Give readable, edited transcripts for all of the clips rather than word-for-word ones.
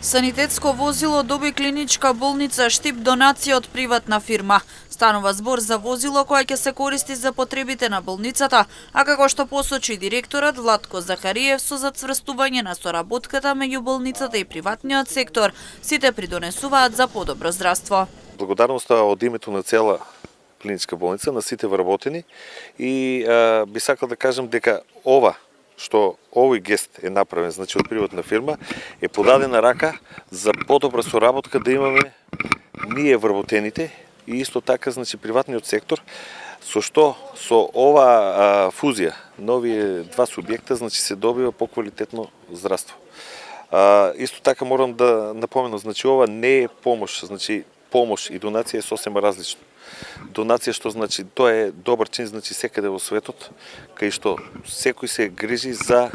Санитетско возило доби клиничка болница Штип донација од приватна фирма. Станува збор за возило кое ќе се користи за потребите на болницата, а како што посочи директорот Владко Захариев, со зацврстување на соработката меѓу болницата и приватниот сектор, сите придонесуваат за подобро здравство. Благодарноста од името на цела клиничка болница, на сите вработени, и би сакал да кажам дека што овој гест е направен, значи од приватна фирма, е подадена рака за подобра соработка да имаме ние вработените и исто така, значи, приватниот сектор, со што со ова фузија на овие два субјекта, значи, се добива поквалитетно здравство. Исто така морам да напоменам, значи, ова не е помош, значи, помош и донација е сосема различно. Донација што значи тоа е добар чин, значи секаде во светот, кај што секој се грижи за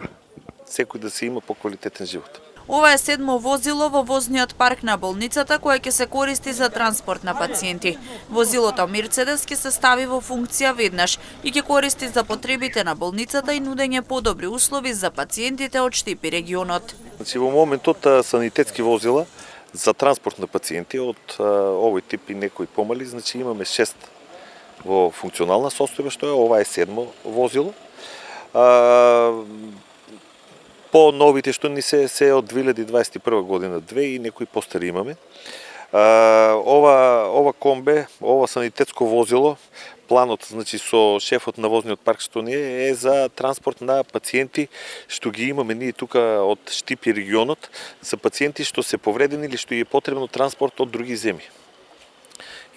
секој да се има поквалитетен живот. Ова е седмо возило во возниот парк на болницата кое ќе се користи за транспорт на пациенти. Возилото Мерцедес ќе се стави во функција веднаш и ќе користи за потребите на болницата и нудење подобри услови за пациентите од Штип и регионот. Значи во моментот санитетски возила за транспорт на пациенти од овој тип и некои помали, значи имаме 6 во функционална состојба, што е ова е седмо возило. По новите што ни се од 2021 година 2 и некои постари имаме. Ова комбе, ова санитетско возило, планот, значи, со шефот на возниот парк што ни е за транспорт на пациенти што ги имаме ние тука од Штип и регионот, за пациенти што се повредени или што е потребно транспорт од други земји.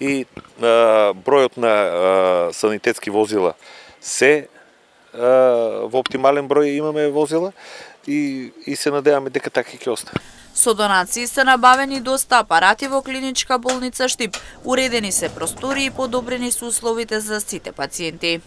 И бројот на санитетски возила се во оптимален број имаме возила и се надеваме дека така ќе остане. Со донации се набавени доста апарати во клиничка болница Штип, уредени се простори и подобрени се условите за сите пациенти.